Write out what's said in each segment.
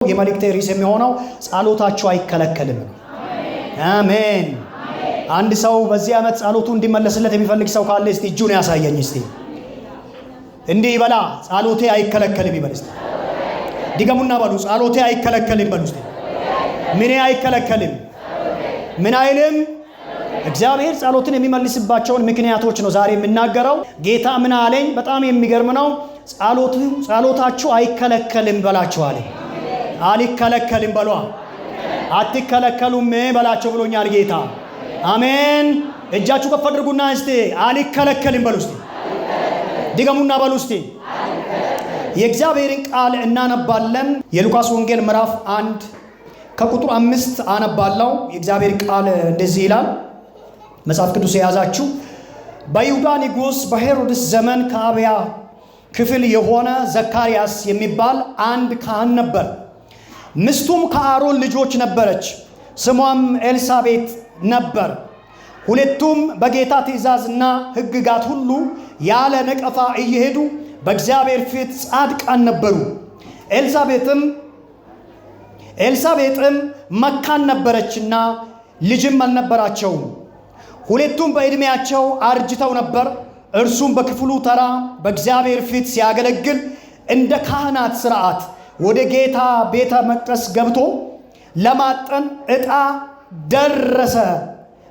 የመልእክቴ ርዕስ የሚሆነው ጸሎታችሁ አይከለከልም። አሜን። አንድ ሰው በዚህ ዓመት ጸሎቱ እንዲመለስለት የሚፈልግ ሰው ካለ እስቲ እጁን ያሳየኝ። እስቲ እንዲህ ይበላ፣ ጸሎቴ አይከለከልም ይበል። እስቲ ድገሙና በሉ፣ ጸሎቴ አይከለከልም በሉ። እስቲ ምን አይከለከልም? ምን አይልም? እግዚአብሔር ጸሎትን የሚመልስባቸውን ምክንያቶች ነው ዛሬ የምናገረው። ጌታ ምን አለኝ? በጣም የሚገርም ነው። ጸሎታችሁ አይከለከልም በላችኋል። አልከለከልም በሏ። አትከለከሉም በላቸው ብሎኛል ጌታ። አሜን። እጃችሁ ከፍ አድርጉና እስቲ አልከለከልም በሉ። እስቲ ድገሙና በሉ። እስቲ የእግዚአብሔርን ቃል እናነባለን። የሉቃስ ወንጌል ምዕራፍ 1 ከቁጥር 5 አነባለሁ። የእግዚአብሔር ቃል እንደዚህ ይላል። መጽሐፍ ቅዱስ የያዛችሁ በይሁዳ ንጉሥ በሄሮድስ ዘመን ከአብያ ክፍል የሆነ ዘካርያስ የሚባል አንድ ካህን ነበር። ሚስቱም ከአሮን ልጆች ነበረች፣ ስሟም ኤልሳቤጥ ነበር። ሁለቱም በጌታ ትእዛዝና ሕግጋት ሁሉ ያለ ነቀፋ እየሄዱ በእግዚአብሔር ፊት ጻድቃን ነበሩ። ኤልሳቤጥም መካን ነበረችና ልጅም አልነበራቸውም። ሁለቱም በዕድሜያቸው አርጅተው ነበር። እርሱም በክፍሉ ተራ በእግዚአብሔር ፊት ሲያገለግል እንደ ካህናት ሥርዓት ወደ ጌታ ቤተ መቅደስ ገብቶ ለማጠን ዕጣ ደረሰ።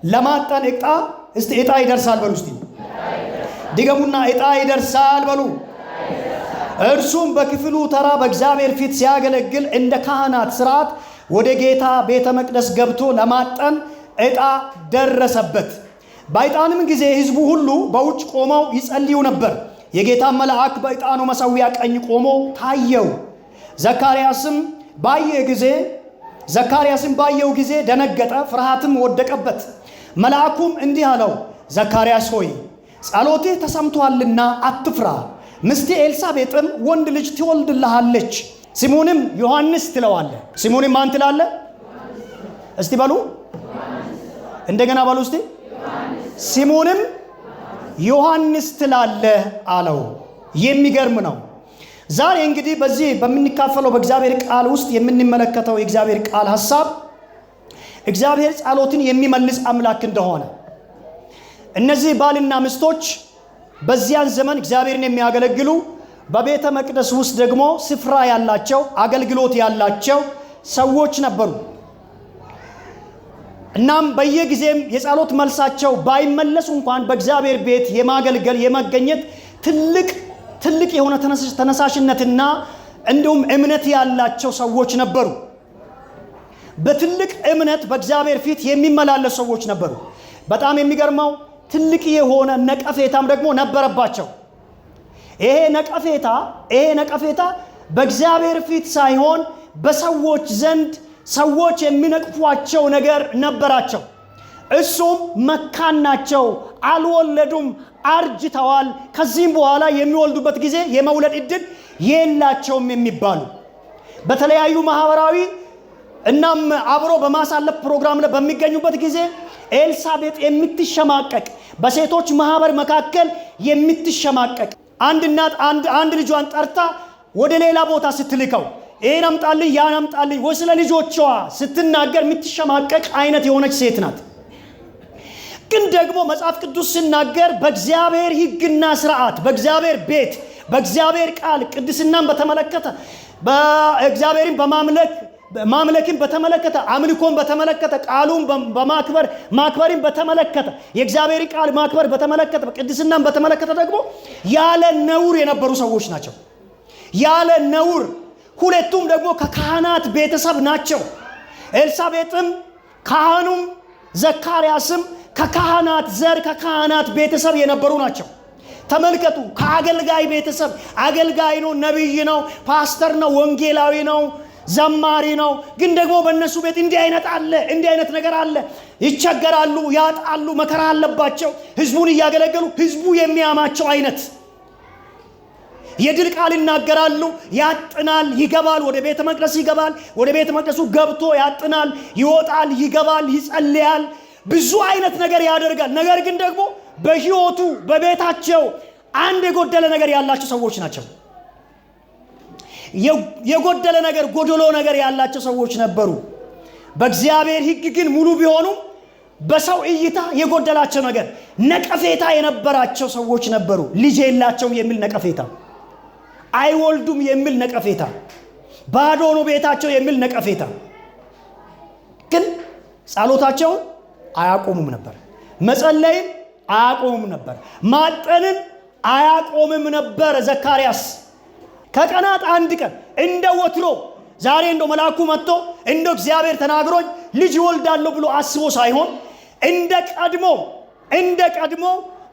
ለማጠን እስቲ ዕጣ ይደርሳል በሉ። እስቲ ድገሙና ዕጣ ይደርሳል በሉ። እርሱም በክፍሉ ተራ በእግዚአብሔር ፊት ሲያገለግል እንደ ካህናት ሥርዓት ወደ ጌታ ቤተ መቅደስ ገብቶ ለማጠን ዕጣ ደረሰበት። በዕጣንም ጊዜ ሕዝቡ ሁሉ በውጭ ቆመው ይጸልዩ ነበር። የጌታ መልአክ በዕጣኑ መሠዊያ ቀኝ ቆሞ ታየው። ዘካርያስም ባየው ጊዜ ደነገጠ፣ ፍርሃትም ወደቀበት። መልአኩም እንዲህ አለው፣ ዘካርያስ ሆይ ጸሎትህ ተሰምቶአልና አትፍራ። ሚስት ኤልሳቤጥም ወንድ ልጅ ትወልድልሃለች፣ ስሙንም ዮሐንስ ትለዋለህ። ስሙንም ማን ትላለህ? እስቲ በሉ እንደገና በሉ እስቲ። ስሙንም ዮሐንስ ትላለህ አለው። የሚገርም ነው። ዛሬ እንግዲህ በዚህ በምንካፈለው በእግዚአብሔር ቃል ውስጥ የምንመለከተው የእግዚአብሔር ቃል ሐሳብ እግዚአብሔር ጸሎትን የሚመልስ አምላክ እንደሆነ፣ እነዚህ ባልና ሚስቶች በዚያን ዘመን እግዚአብሔርን የሚያገለግሉ በቤተ መቅደስ ውስጥ ደግሞ ስፍራ ያላቸው አገልግሎት ያላቸው ሰዎች ነበሩ። እናም በየጊዜም የጸሎት መልሳቸው ባይመለሱ እንኳን በእግዚአብሔር ቤት የማገልገል የመገኘት ትልቅ የሆነ ተነሳሽነትና እንዲሁም እምነት ያላቸው ሰዎች ነበሩ። በትልቅ እምነት በእግዚአብሔር ፊት የሚመላለሱ ሰዎች ነበሩ። በጣም የሚገርመው ትልቅ የሆነ ነቀፌታም ደግሞ ነበረባቸው። ይሄ ነቀፌታ በእግዚአብሔር ፊት ሳይሆን በሰዎች ዘንድ ሰዎች የሚነቅፏቸው ነገር ነበራቸው። እሱም መካን ናቸው፣ አልወለዱም፣ አርጅተዋል፣ ከዚህም በኋላ የሚወልዱበት ጊዜ የመውለድ ዕድል የላቸውም የሚባሉ በተለያዩ ማህበራዊ እናም አብሮ በማሳለፍ ፕሮግራም ላይ በሚገኙበት ጊዜ ኤልሳቤጥ የምትሸማቀቅ፣ በሴቶች ማህበር መካከል የምትሸማቀቅ፣ አንድ እናት አንድ ልጇን ጠርታ ወደ ሌላ ቦታ ስትልከው ይሄን አምጣልኝ ያን አምጣልኝ ወይ ስለ ልጆቿ ስትናገር የምትሸማቀቅ አይነት የሆነች ሴት ናት። ግን ደግሞ መጽሐፍ ቅዱስ ሲናገር በእግዚአብሔር ሕግና ሥርዓት በእግዚአብሔር ቤት በእግዚአብሔር ቃል ቅድስናን በተመለከተ በእግዚአብሔርን ማምለክን በተመለከተ አምልኮን በተመለከተ ቃሉን ማክበርን በተመለከተ የእግዚአብሔር ቃል ማክበር በተመለከተ ቅድስናን በተመለከተ ደግሞ ያለ ነውር የነበሩ ሰዎች ናቸው። ያለ ነውር። ሁለቱም ደግሞ ከካህናት ቤተሰብ ናቸው። ኤልሳቤጥም ካህኑም ዘካርያስም ከካህናት ዘር ከካህናት ቤተሰብ የነበሩ ናቸው። ተመልከቱ። ከአገልጋይ ቤተሰብ፣ አገልጋይ ነው፣ ነቢይ ነው፣ ፓስተር ነው፣ ወንጌላዊ ነው፣ ዘማሪ ነው። ግን ደግሞ በእነሱ ቤት እንዲህ አይነት ነገር አለ። ይቸገራሉ፣ ያጣሉ፣ መከራ አለባቸው። ህዝቡን እያገለገሉ ህዝቡ የሚያማቸው አይነት የድል ቃል ይናገራሉ። ያጥናል፣ ይገባል፣ ወደ ቤተ መቅደስ ይገባል፣ ወደ ቤተ መቅደሱ ገብቶ ያጥናል፣ ይወጣል፣ ይገባል፣ ይጸልያል፣ ብዙ አይነት ነገር ያደርጋል። ነገር ግን ደግሞ በህይወቱ በቤታቸው አንድ የጎደለ ነገር ያላቸው ሰዎች ናቸው። የጎደለ ነገር ጎደሎ ነገር ያላቸው ሰዎች ነበሩ። በእግዚአብሔር ሕግ ግን ሙሉ ቢሆኑ በሰው እይታ የጎደላቸው ነገር ነቀፌታ የነበራቸው ሰዎች ነበሩ። ልጅ የላቸውም የሚል ነቀፌታ፣ አይወልዱም የሚል ነቀፌታ፣ ባዶ ነው ቤታቸው የሚል ነቀፌታ። ግን ጸሎታቸውን አያቆሙም ነበር። መጸለይን አያቆሙም ነበር። ማጠንን አያቆምም ነበር። ዘካርያስ ከቀናት አንድ ቀን እንደ ወትሮ ዛሬ እንደ መልአኩ መጥቶ እንደ እግዚአብሔር ተናግሮኝ ልጅ ይወልዳለሁ ብሎ አስቦ ሳይሆን እንደ ቀድሞ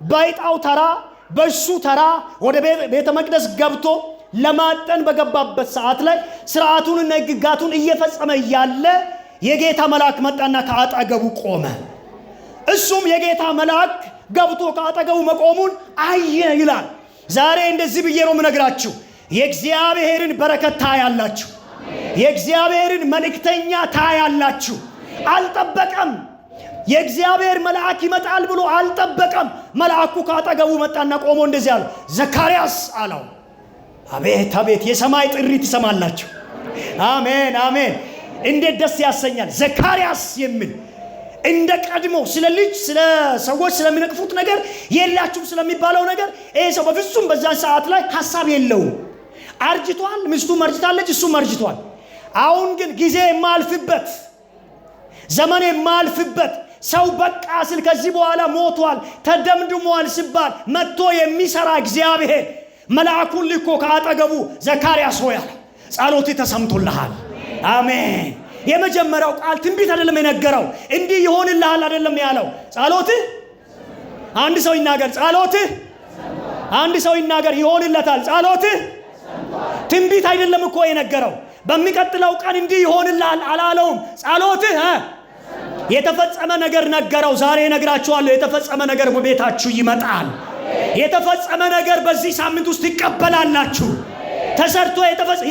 በዕጣው ተራ በሱ ተራ ወደ ቤተ መቅደስ ገብቶ ለማጠን በገባበት ሰዓት ላይ ሥርዓቱንና ሕግጋቱን እየፈጸመ እያለ የጌታ መልአክ መጣና ከአጠገቡ ቆመ። እሱም የጌታ መልአክ ገብቶ ከአጠገቡ መቆሙን አየ ይላል። ዛሬ እንደዚህ ብዬ ነው የምነግራችሁ፣ የእግዚአብሔርን በረከት ታያላችሁ። የእግዚአብሔርን መልእክተኛ ታያላችሁ። አልጠበቀም። የእግዚአብሔር መልአክ ይመጣል ብሎ አልጠበቀም። መልአኩ ከአጠገቡ መጣና ቆሞ እንደዚህ አለ፣ ዘካርያስ አለው። አቤት አቤት! የሰማይ ጥሪ ትሰማላችሁ። አሜን አሜን! እንዴት ደስ ያሰኛል! ዘካርያስ የሚል እንደ ቀድሞ ስለ ልጅ ስለ ሰዎች ስለሚነቅፉት ነገር የላችሁም ስለሚባለው ነገር ይሄ ሰው በፍጹም በዛን ሰዓት ላይ ሐሳብ የለውም። አርጅቷል፣ ሚስቱ መርጅታለች፣ እሱ መርጅቷል። አሁን ግን ጊዜ የማልፍበት ዘመን የማልፍበት ሰው በቃ ስል ከዚህ በኋላ ሞቷል ተደምድሟል ሲባል መጥቶ የሚሰራ እግዚአብሔር መልአኩን ልኮ ከአጠገቡ ዘካርያስ ሆይ አለ፣ ጸሎትህ ተሰምቶልሃል። አሜን። የመጀመሪያው ቃል ትንቢት አይደለም የነገረው፣ እንዲህ ይሆንልሃል አይደለም ያለው። ጸሎትህ አንድ ሰው ይናገር፣ ጸሎትህ አንድ ሰው ይናገር፣ ይሆንለታል። ጸሎትህ ትንቢት አይደለም እኮ የነገረው። በሚቀጥለው ቀን እንዲህ ይሆንልሃል አላለውም። ጸሎትህ የተፈጸመ ነገር ነገረው። ዛሬ ነግራችኋለሁ፣ የተፈጸመ ነገር በቤታችሁ ይመጣል። የተፈጸመ ነገር በዚህ ሳምንት ውስጥ ትቀበላላችሁ። ተሰርቶ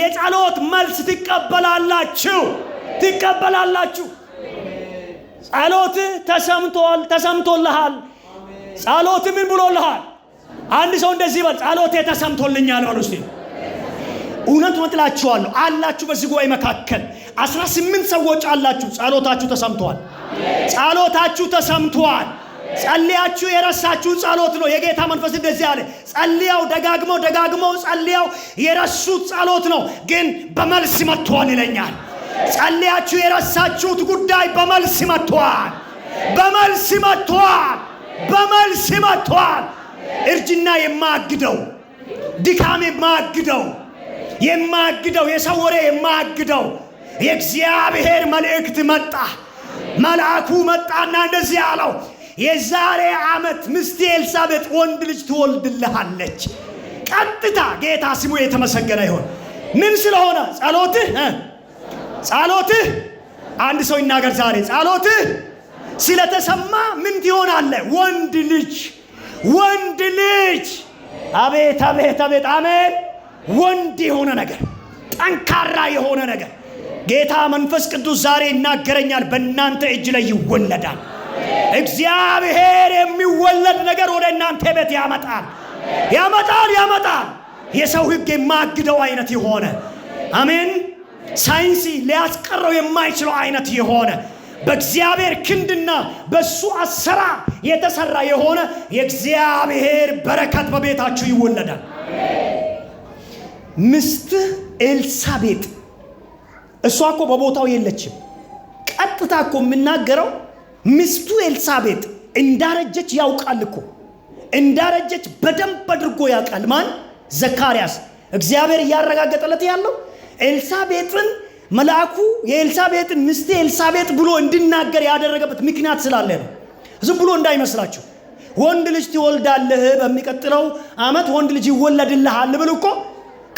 የጸሎት መልስ ትቀበላላችሁ። ጸሎትህ ተሰምቶልሃል። ጸሎትህ ምን ብሎልሃል? አንድ ሰው እንደዚህ በል፣ ጸሎቴ ተሰምቶልኛል በሉ እስቲ። እውነት እላችኋለሁ አላችሁ በዚህ ጉባኤ መካከል 18 ሰዎች አላችሁ። ጸሎታችሁ ተሰምቷል። ጸሎታችሁ ተሰምቷል። ጸልያችሁ የረሳችሁን ጸሎት ነው። የጌታ መንፈስ እንደዚህ አለ፣ ጸልያው ደጋግመው ጸልያው የረሱት ጸሎት ነው፣ ግን በመልስ መጥቷል ይለኛል። ጸልያችሁ የረሳችሁት ጉዳይ በመልስ መጥቷል። እርጅና የማግደው፣ ድካም የማግደው፣ የሰው ወሬ የማግደው የእግዚአብሔር መልእክት መጣ። መልአኩ መጣና እንደዚህ አለው፣ የዛሬ ዓመት ሚስት ኤልሳቤጥ ወንድ ልጅ ትወልድልሃለች። ቀጥታ ጌታ ስሙ የተመሰገነ ይሁን። ምን ስለሆነ? ጸሎትህ አንድ ሰው ይናገር ዛሬ። ጸሎትህ ስለተሰማ ምን ትሆናለህ? ወንድ ልጅ። አቤት አቤት አቤት! አሜን። ወንድ የሆነ ነገር፣ ጠንካራ የሆነ ነገር ጌታ መንፈስ ቅዱስ ዛሬ ይናገረኛል። በእናንተ እጅ ላይ ይወለዳል። እግዚአብሔር የሚወለድ ነገር ወደ እናንተ ቤት ያመጣል። የሰው ሕግ የማግደው አይነት የሆነ አሜን፣ ሳይንስ ሊያስቀረው የማይችለው አይነት የሆነ በእግዚአብሔር ክንድና በሱ አሰራር የተሰራ የሆነ የእግዚአብሔር በረከት በቤታችሁ ይወለዳል። ሚስትህ ኤልሳቤጥ እሷ እኮ በቦታው የለችም። ቀጥታ እኮ የምናገረው ሚስቱ ኤልሳቤጥ እንዳረጀች ያውቃል እኮ። እንዳረጀች በደንብ አድርጎ ያውቃል። ማን? ዘካርያስ። እግዚአብሔር እያረጋገጠለት ያለው ኤልሳቤጥን መልአኩ የኤልሳቤጥን ሚስት ኤልሳቤጥ ብሎ እንዲናገር ያደረገበት ምክንያት ስላለ ነው። ዝም ብሎ እንዳይመስላችሁ። ወንድ ልጅ ትወልዳለህ፣ በሚቀጥለው ዓመት ወንድ ልጅ ይወለድልሃል ብል እኮ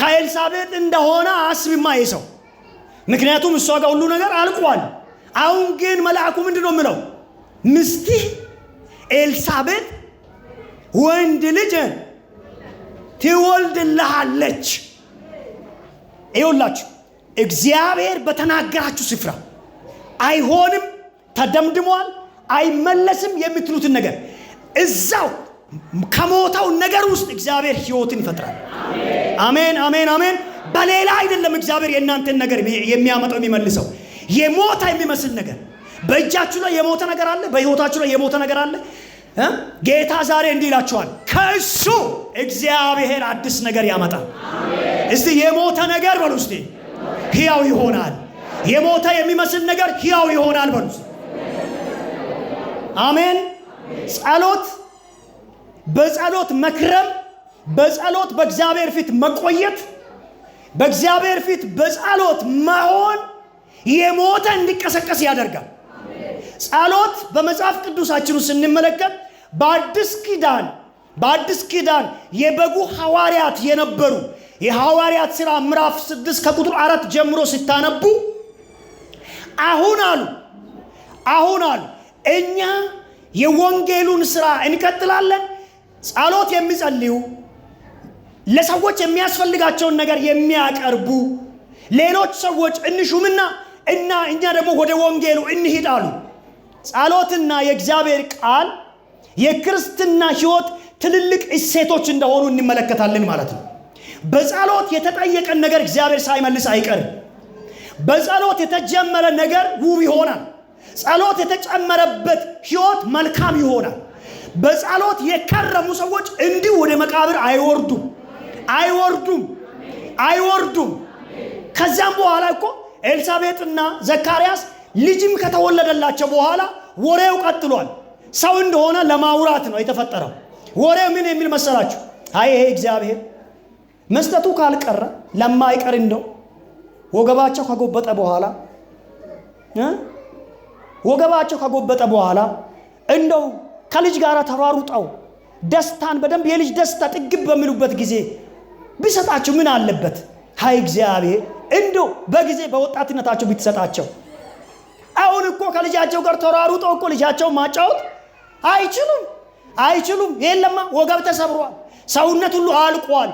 ከኤልሳቤጥ እንደሆነ አስብማ የሰው። ምክንያቱም እሷ ጋር ሁሉ ነገር አልቋል። አሁን ግን መልአኩ ምንድነው የሚለው? ሚስትህ ኤልሳቤጥ ወንድ ልጅ ትወልድልሃለች። ይኸውላችሁ እግዚአብሔር በተናገራችሁ ስፍራ አይሆንም፣ ተደምድሟል፣ አይመለስም የምትሉትን ነገር እዛው ከሞተው ነገር ውስጥ እግዚአብሔር ሕይወትን ይፈጥራል። አሜን አሜን አሜን። በሌላ አይደለም እግዚአብሔር የእናንተን ነገር የሚያመጣው የሚመልሰው። የሞተ የሚመስል ነገር በእጃችሁ ላይ የሞተ ነገር አለ፣ በህይወታችሁ ላይ የሞተ ነገር አለ። ጌታ ዛሬ እንዲህ ይላችኋል፣ ከእሱ እግዚአብሔር አዲስ ነገር ያመጣል። እስቲ የሞተ ነገር በሉ እስቲ ሕያው ይሆናል። የሞተ የሚመስል ነገር ሕያው ይሆናል በሉ። አሜን። ጸሎት፣ በጸሎት መክረም፣ በጸሎት በእግዚአብሔር ፊት መቆየት፣ በእግዚአብሔር ፊት በጸሎት መሆን የሞተ እንዲቀሰቀስ ያደርጋል። ጸሎት በመጽሐፍ ቅዱሳችን ውስጥ ስንመለከት በአዲስ ኪዳን የበጉ ሐዋርያት የነበሩ የሐዋርያት ሥራ ምዕራፍ 6 ከቁጥር 4 ጀምሮ ሲታነቡ አሁን አሉ እኛ የወንጌሉን ሥራ እንቀጥላለን። ጸሎት የሚጸልዩ፣ ለሰዎች የሚያስፈልጋቸውን ነገር የሚያቀርቡ ሌሎች ሰዎች እንሹምና እኛ ደግሞ ወደ ወንጌሉ እንሂድ አሉ። ጸሎትና የእግዚአብሔር ቃል የክርስትና ሕይወት ትልልቅ እሴቶች እንደሆኑ እንመለከታለን ማለት ነው። በጸሎት የተጠየቀን ነገር እግዚአብሔር ሳይመልስ አይቀርም። በጸሎት የተጀመረ ነገር ውብ ይሆናል። ጸሎት የተጨመረበት ሕይወት መልካም ይሆናል። በጸሎት የከረሙ ሰዎች እንዲሁ ወደ መቃብር አይወርዱም። ከዛም በኋላ እኮ ኤልሳቤጥና ዘካርያስ ልጅም ከተወለደላቸው በኋላ ወሬው ቀጥሏል። ሰው እንደሆነ ለማውራት ነው የተፈጠረው። ወሬው ምን የሚል መሰላችሁ? አይ ይሄ እግዚአብሔር መስጠቱ ካልቀረ ለማይቀር እንደው ወገባቸው ከጎበጠ በኋላ እንደው ከልጅ ጋር ተሯሩጠው ደስታን በደንብ የልጅ ደስታ ጥግብ በሚሉበት ጊዜ ቢሰጣቸው ምን አለበት? ሃይ እግዚአብሔር እንደው በጊዜ በወጣትነታቸው ቢትሰጣቸው። አሁን እኮ ከልጃቸው ጋር ተሯሩጠው እኮ ልጃቸው ማጫወት አይችሉም። የለማ ወገብ ተሰብሯል፣ ሰውነት ሁሉ አልቋል፣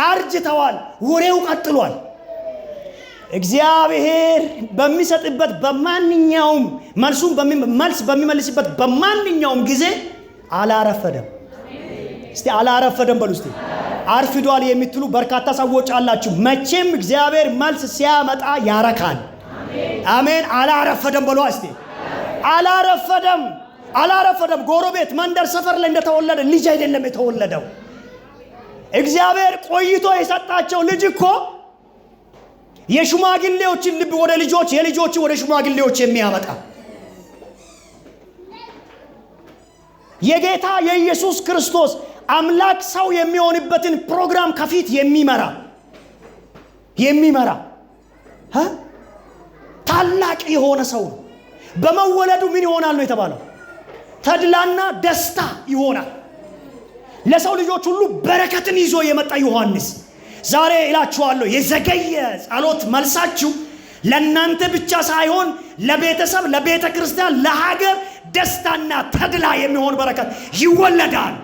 አርጅተዋል፣ ወሬው ቀጥሏል። እግዚአብሔር በሚሰጥበት በማንኛውም መልስ በሚመልስበት በማንኛውም ጊዜ አላረፈደም። እስቲ አላረፈደም በሉ እስቲ። አርፍዷል የምትሉ በርካታ ሰዎች አላችሁ። መቼም እግዚአብሔር መልስ ሲያመጣ ያረካል። አሜን። አላረፈደም በሉ እስቲ። አላረፈደም። ጎረቤት፣ መንደር፣ ሰፈር ላይ እንደተወለደ ልጅ አይደለም የተወለደው። እግዚአብሔር ቆይቶ የሰጣቸው ልጅ እኮ የሽማግሌዎችን ልብ ወደ ልጆች፣ የልጆችን ወደ ሽማግሌዎች የሚያመጣ የጌታ የኢየሱስ ክርስቶስ አምላክ ሰው የሚሆንበትን ፕሮግራም ከፊት የሚመራ ታላቅ የሆነ ሰው ነው። በመወለዱ ምን ይሆናል ነው የተባለው? ተድላና ደስታ ይሆናል። ለሰው ልጆች ሁሉ በረከትን ይዞ የመጣ ዮሐንስ ዛሬ እላችኋለሁ የዘገየ ጸሎት መልሳችሁ ለእናንተ ብቻ ሳይሆን ለቤተሰብ፣ ለቤተ ክርስቲያን፣ ለሀገር ደስታና ተድላ የሚሆን በረከት ይወለዳል።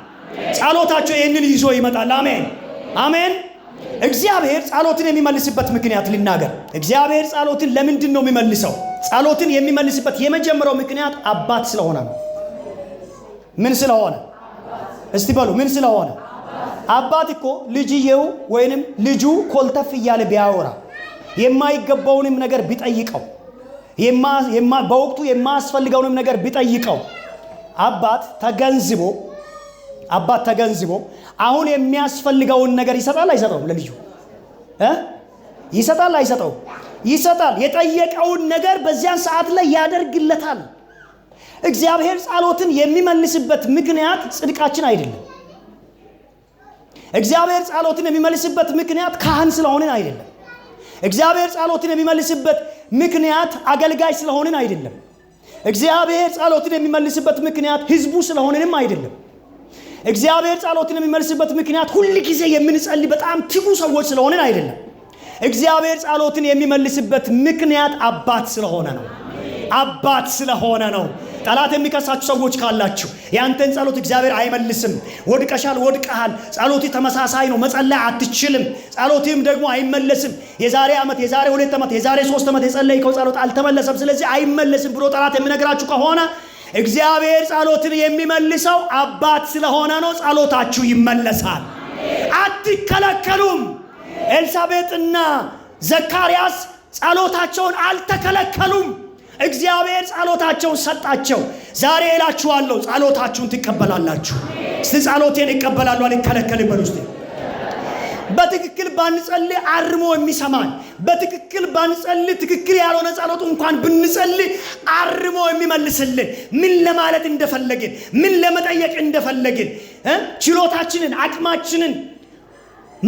ጸሎታችሁ ይህንን ይዞ ይመጣል። አሜን። እግዚአብሔር ጸሎትን የሚመልስበት ምክንያት ልናገር። እግዚአብሔር ጸሎትን ለምንድን ነው የሚመልሰው? ጸሎትን የሚመልስበት የመጀመሪያው ምክንያት አባት ስለሆነ ነው። ምን ስለሆነ? እስቲ በሉ ምን ስለሆነ? አባት እኮ ልጅየው ወይንም ልጁ ኮልተፍ እያለ ቢያወራ የማይገባውንም ነገር ቢጠይቀው በወቅቱ የማያስፈልገውንም ነገር ቢጠይቀው አባት ተገንዝቦ አሁን የሚያስፈልገውን ነገር ይሰጣል አይሰጠውም? ለልጁ ይሰጣል አይሰጠውም? ይሰጣል። የጠየቀውን ነገር በዚያን ሰዓት ላይ ያደርግለታል። እግዚአብሔር ጸሎትን የሚመልስበት ምክንያት ጽድቃችን አይደለም። እግዚአብሔር ጸሎትን የሚመልስበት ምክንያት ካህን ስለሆንን አይደለም። እግዚአብሔር ጸሎትን የሚመልስበት ምክንያት አገልጋይ ስለሆንን አይደለም። እግዚአብሔር ጸሎትን የሚመልስበት ምክንያት ህዝቡ ስለሆንንም አይደለም። እግዚአብሔር ጸሎትን የሚመልስበት ምክንያት ሁሉ ጊዜ የምንጸልይ በጣም ትጉ ሰዎች ስለሆንን አይደለም። እግዚአብሔር ጸሎትን የሚመልስበት ምክንያት አባት ስለሆነ ነው። ጠላት የሚከሳችሁ ሰዎች ካላችሁ ያንተን ጸሎት እግዚአብሔር አይመልስም፣ ወድቀሃል፣ ጸሎት ተመሳሳይ ነው፣ መጸለይ አትችልም፣ ጸሎትም ደግሞ አይመለስም፣ የዛሬ ዓመት፣ የዛሬ 2 ዓመት፣ የዛሬ 3 ዓመት የጸለይከው ጸሎት አልተመለሰም፣ ስለዚህ አይመለስም ብሎ ጠላት የሚነግራችሁ ከሆነ እግዚአብሔር ጸሎትን የሚመልሰው አባት ስለሆነ ነው። ጸሎታችሁ ይመለሳል። አትከለከሉም። ኤልሳቤጥና ዘካርያስ ጸሎታቸውን አልተከለከሉም። እግዚአብሔር ጸሎታቸውን ሰጣቸው። ዛሬ እላችኋለሁ ጸሎታችሁን ትቀበላላችሁ። እስቲ ጸሎቴን እቀበላለሁ አልከለከልም በሉ እስቲ። በትክክል ባንጸልይ አርሞ የሚሰማን፣ በትክክል ባንጸልይ ትክክል ያልሆነ ጸሎት እንኳን ብንጸልይ አርሞ የሚመልስልን፣ ምን ለማለት እንደፈለግን፣ ምን ለመጠየቅ እንደፈለግን ችሎታችንን አቅማችንን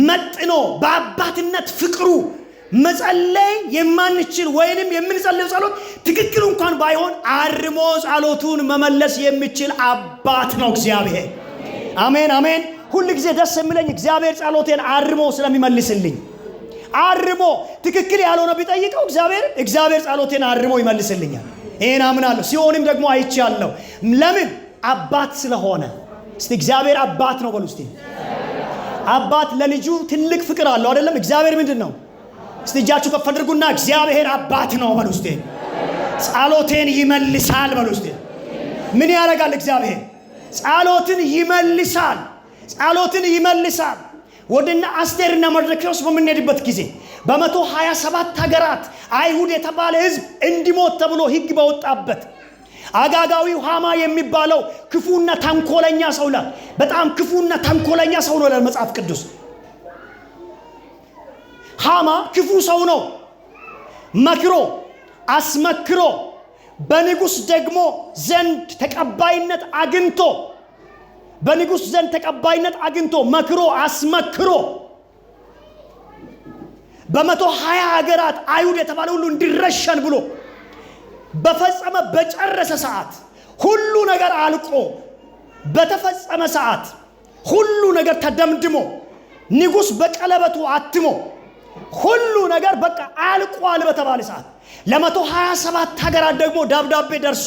መጥኖ በአባትነት ፍቅሩ መጸለይ የማንችል ወይንም የምንጸልየው ጸሎት ትክክል እንኳን ባይሆን አርሞ ጸሎቱን መመለስ የሚችል አባት ነው እግዚአብሔር። አሜን አሜን። ሁሉ ጊዜ ደስ የሚለኝ እግዚአብሔር ጸሎቴን አርሞ ስለሚመልስልኝ። አርሞ ትክክል ያልሆነ ቢጠይቀው እግዚአብሔር ጸሎቴን አርሞ ይመልስልኛል። ይሄን አምናለሁ። ሲሆንም ደግሞ አይቻለሁ። ለምን? አባት ስለሆነ። እስቲ እግዚአብሔር አባት ነው በሉ እስቲ። አባት ለልጁ ትልቅ ፍቅር አለው አይደለም? እግዚአብሔር ምንድን ነው? እስቲ እጃችሁ ከፍ አድርጉና እግዚአብሔር አባት ነው በሉ እስቲ። ጸሎቴን ይመልሳል በሉ እስቲ። ምን ያደርጋል እግዚአብሔር? ጸሎትን ይመልሳል። ጸሎትን ይመልሳል። ወደና አስቴርና መርዶክዮስ በምንሄድበት ጊዜ በ127 ሀገራት አይሁድ የተባለ ሕዝብ እንዲሞት ተብሎ ሕግ በወጣበት አጋጋዊው ሃማ የሚባለው ክፉና ተንኮለኛ ሰው ላይ በጣም ክፉና ተንኮለኛ ሰው ነው ይላል መጽሐፍ ቅዱስ። ሃማ ክፉ ሰው ነው። መክሮ አስመክሮ በንጉስ ደግሞ ዘንድ ተቀባይነት አግኝቶ መክሮ አስመክሮ በ120 ሀገራት አይሁድ የተባለ ሁሉ እንዲረሸን ብሎ በፈጸመ በጨረሰ ሰዓት ሁሉ ነገር አልቆ በተፈጸመ ሰዓት ሁሉ ነገር ተደምድሞ ንጉስ በቀለበቱ አትሞ ሁሉ ነገር በቃ አልቋል በተባለ ሰዓት ለ127 ሀገራት ደግሞ ደብዳቤ ደርሶ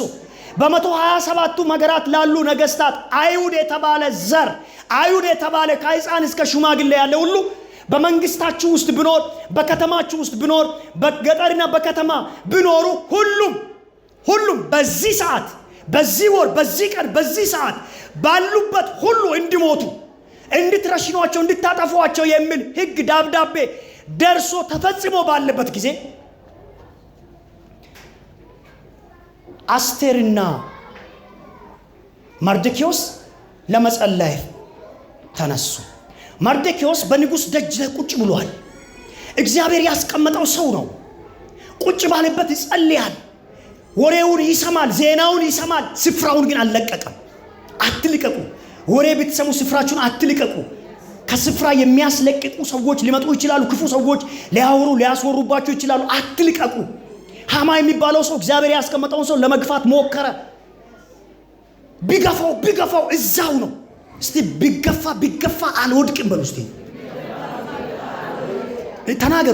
በ127ቱ ሀገራት ላሉ ነገስታት አይሁድ የተባለ ዘር አይሁድ የተባለ ከሕፃን እስከ ሽማግሌ ያለ ሁሉ በመንግስታችሁ ውስጥ ብኖር በከተማችሁ ውስጥ ብኖር በገጠርና በከተማ ብኖሩ ሁሉም በዚህ ሰዓት በዚህ ወር በዚህ ቀን በዚህ ሰዓት ባሉበት ሁሉ እንዲሞቱ እንድትረሽኗቸው እንድታጠፏቸው የሚል ሕግ ደብዳቤ ደርሶ ተፈጽሞ ባለበት ጊዜ አስቴርና መርዶክዮስ ለመጸለይ ተነሱ። መርዶክዮስ በንጉስ ደጅ ላይ ቁጭ ብሏል። እግዚአብሔር ያስቀመጠው ሰው ነው። ቁጭ ባለበት ይጸልያል። ወሬውን ይሰማል፣ ዜናውን ይሰማል። ስፍራውን ግን አልለቀቀም። አትልቀቁ። ወሬ ብትሰሙ ስፍራችሁን አትልቀቁ። ከስፍራ የሚያስለቅቁ ሰዎች ሊመጡ ይችላሉ። ክፉ ሰዎች ሊያስወሩባችሁ ይችላሉ። አትልቀቁ። ሃማ የሚባለው ሰው እግዚአብሔር ያስቀመጠውን ሰው ለመግፋት ሞከረ። ቢገፋው እዛው ነው። እስቲ ቢገፋ አልወድቅም በሉ እስቲ።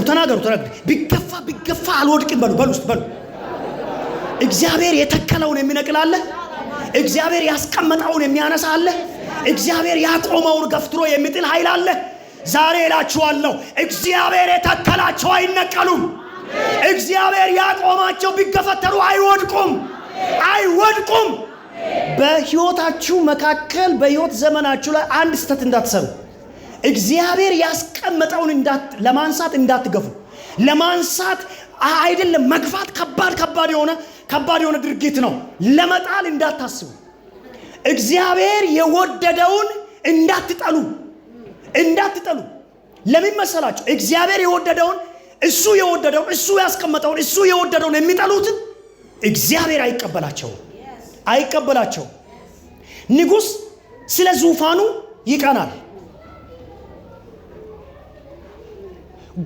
ተናገሩ። ቢገፋ አልወድቅም በሉ በሉ። እግዚአብሔር የተከለውን የሚነቅል አለ። እግዚአብሔር ያስቀመጠውን የሚያነሳ አለ። እግዚአብሔር ያቆመውን ገፍትሮ የሚጥል ኃይል አለ። ዛሬ እላችኋለሁ እግዚአብሔር የተከላቸው አይነቀሉም። እግዚአብሔር ያቆማቸው ቢገፈተሩ አይወድቁም። በህይወታችሁ መካከል በህይወት ዘመናችሁ ላይ አንድ ስህተት እንዳትሰሩ። እግዚአብሔር ያስቀመጠውን ለማንሳት እንዳትገፉ። ለማንሳት አይደለም መግፋት ከባድ የሆነ ድርጊት ነው። ለመጣል እንዳታስቡ። እግዚአብሔር የወደደውን እንዳትጠሉ። ለምን መሰላችሁ? እግዚአብሔር የወደደውን እሱ ያስቀመጠውን እሱ የወደደውን የሚጠሉትን እግዚአብሔር አይቀበላቸውም። ንጉስ ስለ ዙፋኑ ይቀናል።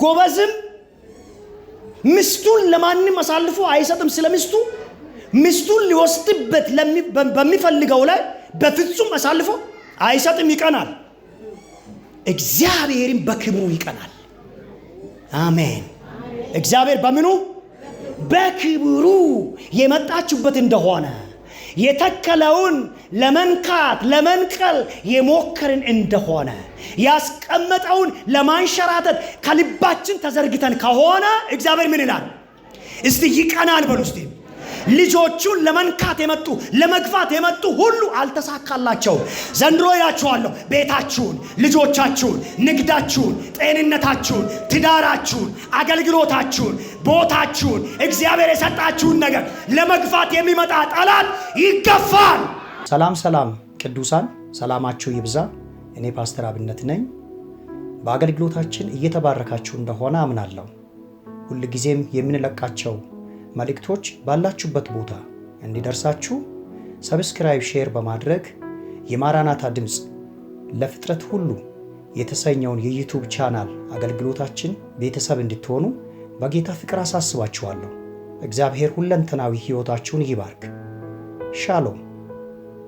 ጎበዝም ሚስቱን ለማንም አሳልፎ አይሰጥም። ስለ ሚስቱን ሊወስድበት በሚፈልገው ላይ በፍጹም አሳልፎ አይሰጥም። ይቀናል። እግዚአብሔርም በክብሩ ይቀናል። አሜን። እግዚአብሔር በምኑ? በክብሩ የመጣችሁበት እንደሆነ የተከለውን ለመንቀል የሞከርን እንደሆነ ያስቀመጠውን ለማንሸራተት ከልባችን ተዘርግተን ከሆነ እግዚአብሔር ምን ይላል? እስቲ ይቀናል በሉ እስቲ። ልጆቹን ለመንካት የመጡ ለመግፋት የመጡ ሁሉ አልተሳካላቸውም። ዘንድሮ ይላችኋለሁ ቤታችሁን፣ ልጆቻችሁን፣ ንግዳችሁን፣ ጤንነታችሁን፣ ትዳራችሁን፣ አገልግሎታችሁን፣ ቦታችሁን፣ እግዚአብሔር የሰጣችሁን ነገር ለመግፋት የሚመጣ ጠላት ይገፋል። ሰላም ሰላም ቅዱሳን፣ ሰላማችሁ ይብዛ። እኔ ፓስተር አብነት ነኝ። በአገልግሎታችን እየተባረካችሁ እንደሆነ አምናለሁ። ሁል ጊዜም የምንለቃቸው መልእክቶች ባላችሁበት ቦታ እንዲደርሳችሁ ሰብስክራይብ፣ ሼር በማድረግ የማራናታ ድምፅ ለፍጥረት ሁሉ የተሰኘውን የዩቲዩብ ቻናል አገልግሎታችን ቤተሰብ እንድትሆኑ በጌታ ፍቅር አሳስባችኋለሁ። እግዚአብሔር ሁለንተናዊ ሕይወታችሁን ይባርክ። ሻሎም